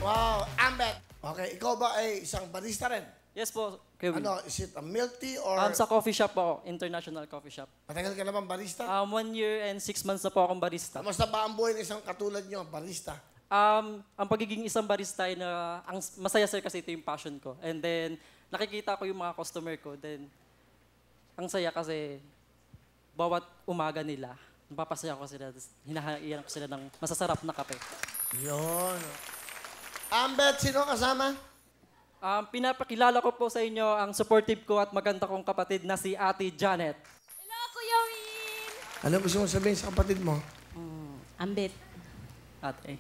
Wow, Ambet. Okay, ikaw ba ay isang barista rin? Yes po, Kuya Will. Ano, is it a milk tea or Sa coffee shop po, international coffee shop. matagal ka naman barista? 1 year and 6 months na po akong barista. Kamusta ba ang buhay ng isang katulad nyo, barista? Ang pagiging isang barista ay na, ang masaya sir kasi ito yung passion ko. And then, nakikita ko yung mga customer ko. Then, ang saya kasi bawat umaga nila, napapasaya ko sila, hinahaiyan ko sila ng masasarap na kape. Yun. Ambet, sino kasama? Pinapakilala ko po sa inyo ang supportive ko at maganda kong kapatid na si Ate Janet. Hello, Kuya Will! Ano gusto mo sabihin sa kapatid mo? Ambit, Ate.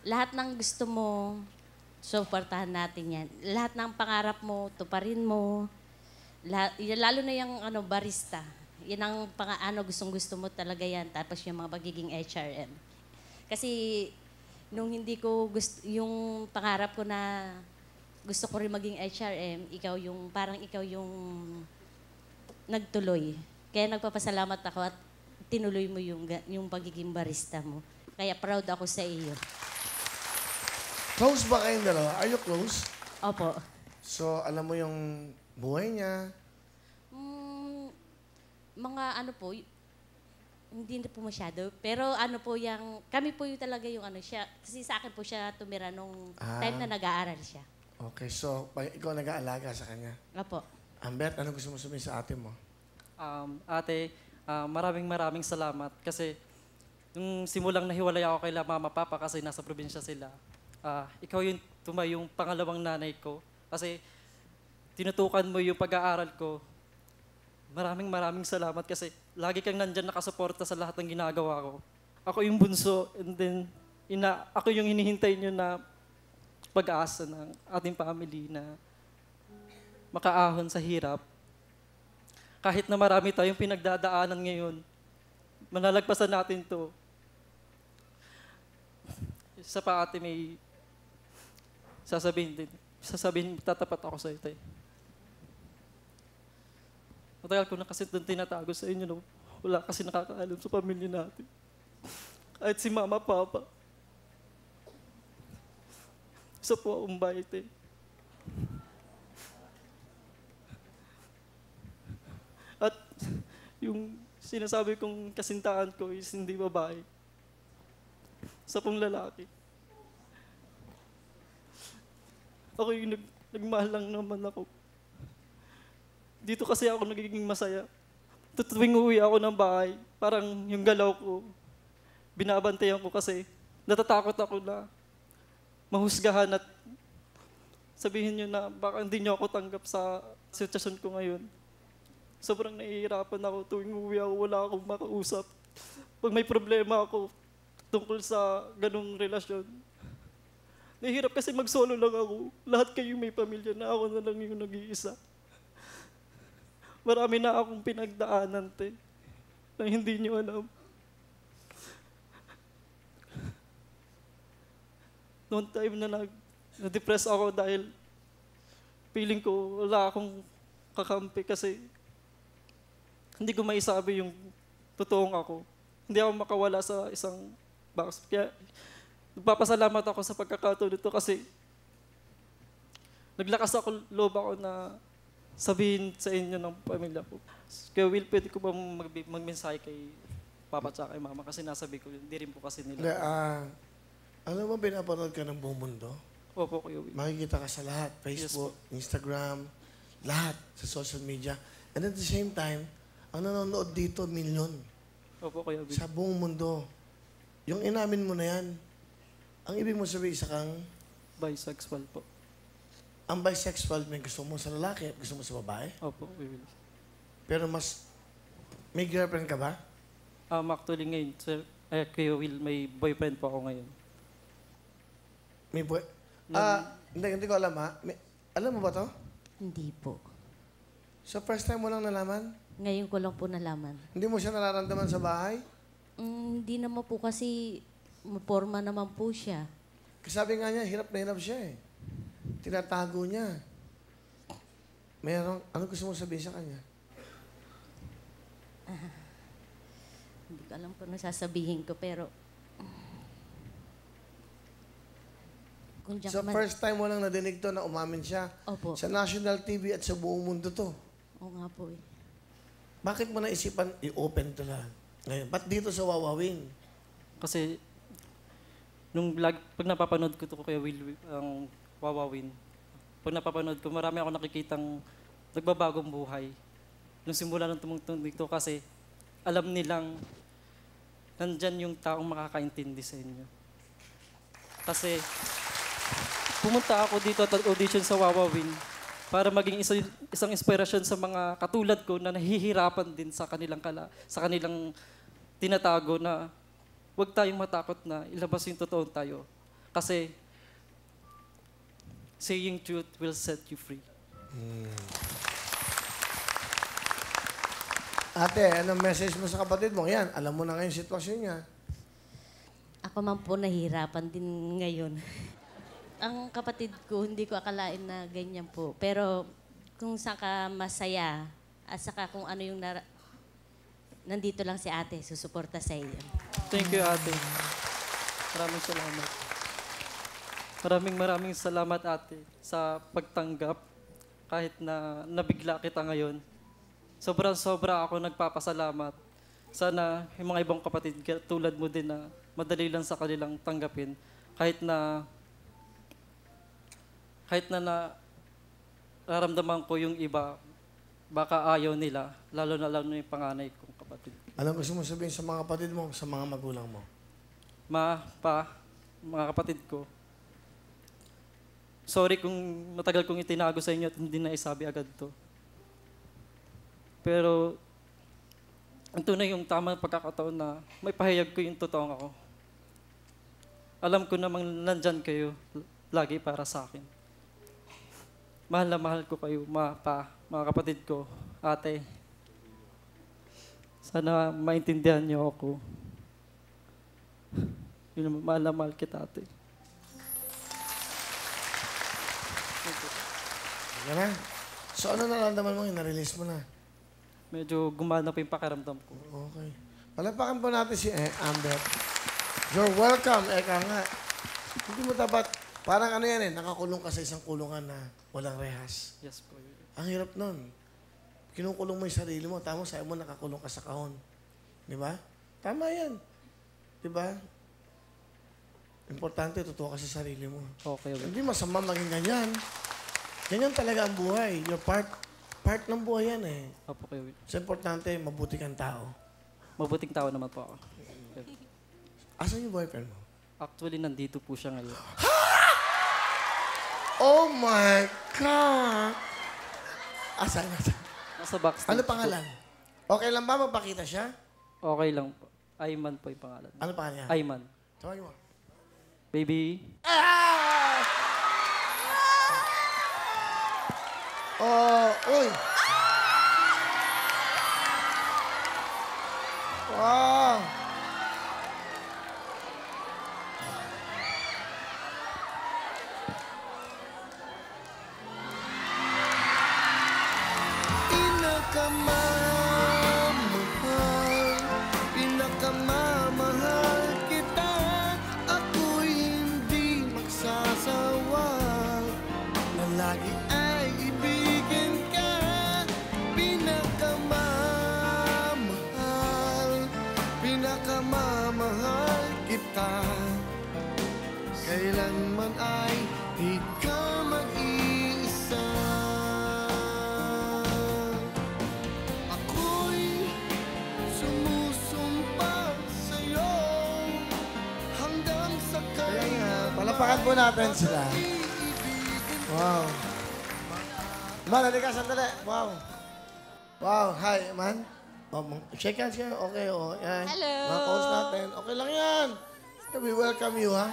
lahat ng gusto mo, suportahan natin yan. Lahat ng pangarap mo, tuparin mo. Lalo na yung barista. Yan ang gustong-gusto mo talaga yan. Tapos yung mga pagiging HRM. Kasi nung hindi ko gusto, yung pangarap ko na gusto ko rin maging HRM, parang ikaw yung nagtuloy. Kaya nagpapasalamat ako at tinuloy mo yung pagiging barista mo. Kaya proud ako sa iyo. Close ba kayong dalawa? Are you close? Opo. So, alam mo yung buhay niya? Mga hindi na po masyado. Pero kami po yung talaga yung siya. Kasi sa akin po siya tumira nung time na nag-aaral siya. Okay, so ikaw nag-aalaga sa kanya. Opo. Ambet, ano gusto mo sabihin sa ate mo? Ate, maraming salamat kasi nung simulang nahiwalay ako kay mama papa kasi nasa probinsya sila. Ikaw yung pangalawang nanay ko kasi tinutukan mo yung pag-aaral ko. Maraming salamat kasi lagi kang nandyan nakasuporta sa lahat ng ginagawa ko. Ako yung bunso and then ako yung hinihintay nyo na pag-asa ng ating family na makaahon sa hirap. Kahit na marami tayong pinagdadaanan ngayon, malalagpasan natin to. Isa pa ate may sasabihin, tatapat ako sa ito. Matagal ko na kasi doon tinatago sa inyo na wala kasi nakakaalam sa pamilya natin. Kahit si mama, papa. Isa po akong bait eh. At yung sinasabi kong kasintahan ko is hindi babae. Isa pong lalaki. Ako yung nagmahal lang naman ako. Dito kasi ako nagiging masaya. Tuwing uwi ako ng bahay, parang yung galaw ko, binabantayan ko kasi natatakot ako na mahusgahan at sabihin nyo na baka hindi nyo ako tanggap sa sitwasyon ko ngayon. Sobrang nahihirapan ako. Tuwing uwi ako, wala akong makausap. Pag may problema ako tungkol sa ganong relasyon, nahihirap kasi mag-solo lang ako. Lahat kayo may pamilya na ako na lang yung nag-iisa. Marami na akong pinagdaanan, te, na hindi nyo alam. Noong time na na-depress ako dahil feeling ko wala akong kakampi kasi hindi ko maisabi yung totoong ako. Hindi ako makawala sa isang box. Kaya nagpapasalamat ako sa pagkakataon nito kasi naglakas ako, loob ako na sabihin sa inyo ng pamilya ko. Kaya Will, pwede ko ba magmensahe kay Papa at kay Mama kasi nasabi ko, hindi rin po kasi nila. Alam mo, pinapanood ka ng buong mundo? Opo, Kuya Will. Makikita ka sa lahat. Facebook, Instagram, lahat sa social media. And at the same time, ang nanonood dito, milyon. Opo, Kuya Will. Sa buong mundo. Yung inamin mo na yan, ang ibig mo sabihin isa kang Bisexual po. ang bisexual, may gusto mo sa lalaki at gusto mo sa babae. Opo, Kuya Will. Pero may girlfriend ka ba? Actually ngayon, sir, Kuya Will, may boyfriend po ako ngayon. May boy? Hindi ko alam ha. Alam mo ba to? Hindi po. So first time mo lang nalaman? Ngayon ko lang po nalaman. Hindi mo siya nararamdaman sa bahay? Hindi naman po kasi maporma naman po siya. Kasi sabi nga niya, hirap na hirap siya eh. Tinatago niya. Ano gusto mo sabihin sa kanya? Hindi ko alam kung ano sasabihin ko, pero Kung diyan So ka man... first time mo lang nadinig to na umamin siya. Opo. Sa national TV at sa buong mundo to. Oo nga po eh. Bakit mo naisipan i-open to lang? Ngayon, ba't dito sa Wawawin? Kasi, pag napapanood ko to Kuya Will, ang Wawawin, pag napapanood ko, marami ako nakikitang nagbabagong buhay. Nung simula nung tumungtong dito kasi, alam nilang nandyan yung taong makakaintindi sa inyo. Kasi, pumunta ako dito at audition sa Wawawin para maging isang inspirasyon sa mga katulad ko na nahihirapan din sa kanilang tinatago na huwag tayong matakot na ilabas yung totoong tayo. Kasi saying truth will set you free. Ate, anong message mo sa kapatid mo? Yan, alam mo na ngayon sitwasyon niya. Ako man po nahihirapan din ngayon. Ang kapatid ko, hindi ko akalain na ganyan po. Pero kung saan ka masaya, at saka kung ano yung nandito lang si ate, susuporta sa iyo. Thank you, ate. Maraming salamat. Maraming salamat, ate, sa pagtanggap kahit na nabigla kita ngayon. Sobra ako nagpapasalamat. Sana yung mga ibang kapatid tulad mo din na madali lang sa kanilang tanggapin kahit na nararamdaman ko yung iba, baka ayaw nila, lalo na yung panganay kong kapatid. Anong gusto mo sabihin sa mga kapatid mo, sa mga magulang mo? Mga kapatid ko, sorry kung matagal kong itinago sa inyo at hindi na isabi agad to. Pero, ito na yung tamang pagkakataon na may pahayag ko yung totoong ako. Alam ko namang nandyan kayo lagi para sa akin. Mahal na mahal ko kayo, mga kapatid ko, ate. Sana maintindihan niyo ako. Yun, mahal na mahal kita, ate. Yan na. So ano nararamdaman mo? Na-release mo na. Medyo gumana pa yung pakiramdam ko. Okay. Palapakan po natin si Amber. You're welcome. Eka nga. Hindi mo dapat, parang ano yan nakakulong ka sa isang kulungan na walang rehas. Yes po. Ang hirap nun. Kinukulong mo yung sarili mo. Tama, sabi mo nakakulong ka sa kahon. Di ba? Tama yan. Di ba? Importante, totoo ka sa sarili mo. Okay. Hindi masama maging ganyan. Ganyan talaga ang buhay. Your part ng buhay yan eh. Opo kayo. So, importante, mabuti kang tao. Mabuting tao naman po ako. Asan yung boyfriend mo? Actually, nandito po siya ngayon. Oh my God! Asan? Nasa backstage Ano pangalan? Okay lang ba magpakita siya? Po. Okay lang po. Ayman po yung pangalan. Ano pangalan niya? Ayman. Tawagin mo. Baby. Ah! Oh, uy! Wow! Pinakamamahal kita, ako'y hindi magsasawa na lagi ay ibigin ka. Pinakamamahal kita, kailanman ay di ka mag-iisa. Ako'y sumusumpa sa'yo hanggang sa kailanman. Palapakan po natin sila. Wow. Man, halika, sandali. Wow. Wow, hi, man. Oh, shake hands kayo. Okay, oh. Yan. Hello. Mga calls natin. Okay lang yan. We welcome you, ha?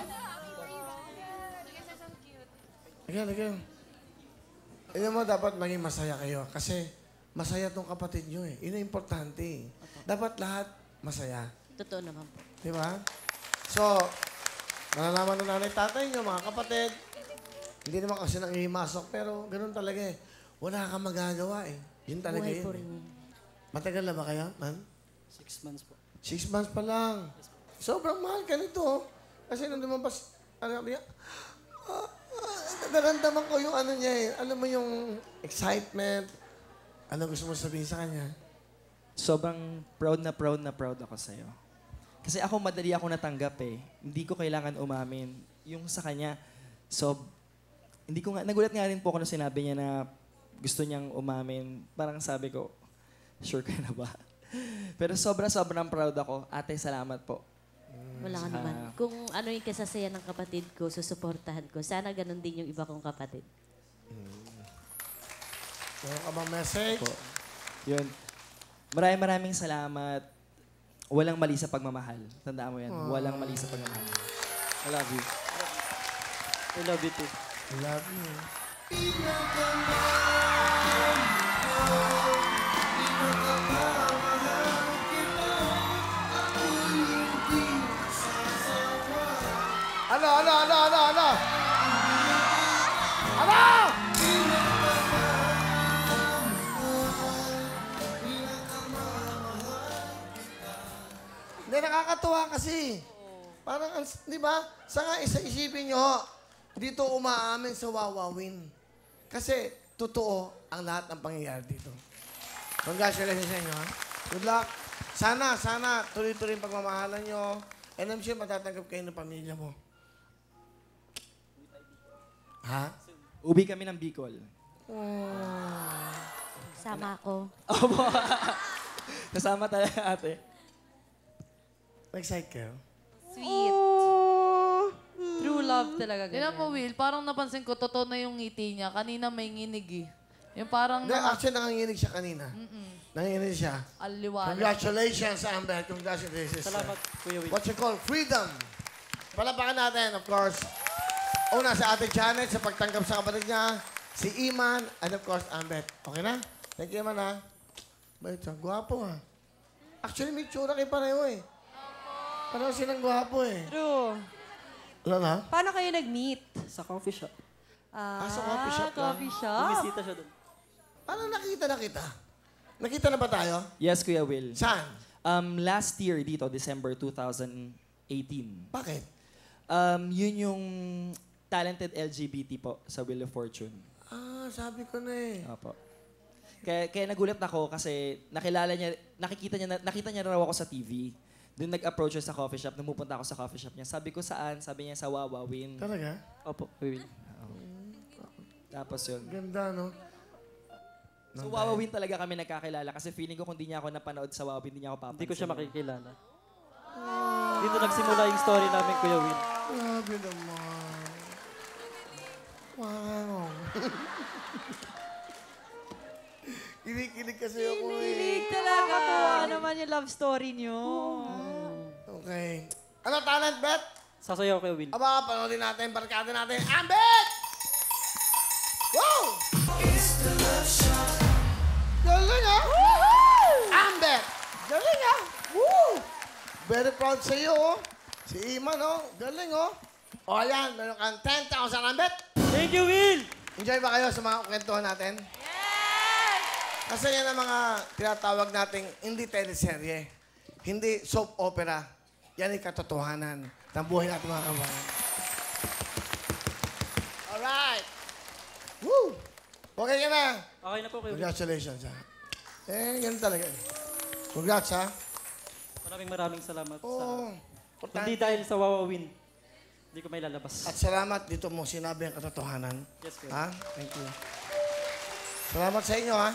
Again. Alam mo, dapat maging masaya kayo. Kasi masaya tong kapatid nyo, eh. Yun ang importante, eh. Dapat lahat masaya. Totoo naman po. Di ba? So, malalaman ng nanay tatay nyo, mga kapatid. Hindi naman kasi nangihimasok, pero ganun talaga eh. Wala kang magagawa eh. Yun talaga Buhay yun. po Eh. rin. Matagal na ba kayo, man? 6 months po. 6 months pa lang. Sobrang mahal ka nito. Kasi nung lumabas, ano niya, Naramdaman ko yung ano niya eh. Alam mo yung excitement. Ano gusto mo sabihin sa kanya? Sobrang proud na proud ako sa'yo. Kasi ako, madali ako natanggap eh. Hindi ko kailangan umamin. Yung sa kanya, hindi ko nga, nagulat nga rin po ako nung sinabi niya na gusto niyang umamin. Parang sabi ko, sure ka na ba? Pero sobrang proud ako. Ate, salamat po. Wala ka naman. Kung ano yung kasasaya ng kapatid ko, susuportahan ko. Sana ganun din yung iba kong kapatid. Meron ka bang message? Po. Yun. Maraming salamat. Walang mali sa pagmamahal. Tandaan mo yan. Walang mali sa pagmamahal. I love you. I love you too. Love you. Ano? Hindi, nakakatuwa kasi. Parang, di ba? Sa nga isipin nyo, dito umaamin sa wawawin. Kasi, totoo ang lahat ng pangyayari dito. Congratulations sa inyo, ha? Good luck. Sana, tuloy-tuloy yung pagmamahalan nyo. And I'm sure matatanggap kayo ng pamilya mo. Ha? Uwi kami ng Bicol. Sama ako. Kasama talaga ate. Excited kayo? Sweet. True love talaga Tignan mo, ganyan. Will, parang napansin ko, totoo na yung ngiti niya. Kanina may nginig eh. Yung parang Hindi, actually nanganginig siya kanina. Nanganginig siya. aliwala. Congratulations, Amber. Congratulations. Salamat, Kuya Will. What you call freedom. Palapakan natin, of course. Una sa Ate Janet sa pagtanggap sa kapatid niya. Si Iman, and of course, Ambet. Okay na? Thank you, Iman, ha? Bait siya. Gwapo, ha? Actually, may tsura kayo pareho, eh. Pareho silang gwapo, eh. True. Wala na? Paano kayo nag-meet? Sa coffee shop. Sa coffee shop lang. Coffee shop. Bumisita siya doon. Parang nakita na kita. Nakita na ba tayo? Yes, Kuya Will. Saan? Last year dito, December 2018. Bakit? Yun yung talented LGBT po sa Wheel of Fortune. Sabi ko na, eh. Opo. Kaya nagulat ako kasi nakita niya raw ako sa TV. Doon nag-approach siya sa coffee shop. Nung pupunta ako sa coffee shop niya. Sabi ko saan? Sabi niya sa Wawawin. Talaga? Opo, Kuya Will. Tapos yun. Ganda, no? So Wawawin talaga kami nagkakilala kasi feeling ko kung di niya ako napanood sa Wawawin, hindi niya ako papansin. Hindi ko siya makikilala. Dito nagsimula yung story namin, Kuya Will. Grabe naman. Wow. Kilig kasi ako, eh. Kilig talaga. Katuwa naman yung love story niyo. Okay. Ano talent, Bet? Sasayaw, Kuya Will. Aba, panoodin natin, barkada natin. Ambet! Wow! Galing, ha? Ambet! Galing, ha? Woo! Very proud sa iyo, oh. Si Iman, oh. Galing, oh. O, ayan, meron kang 10,000, Ambet. Thank you, Will! Enjoy ba kayo sa mga kwentuhan natin? Yes! Kasi yan ang mga tinatawag nating hindi teleserye, hindi soap opera. Yan ay katotohanan ng buhay natin mga kabayan. Alright! Woo! Okay ka na? Okay na po, Kuya Will. Congratulations, ha? Ganun talaga. Congrats, ha? Maraming salamat Oo. sa... Hindi dahil sa Wawawin. Hindi ko may lalabas. At salamat dito mo sinabi ang katotohanan. Yes, Kuya. Ha? Thank you. Salamat sa inyo, ha?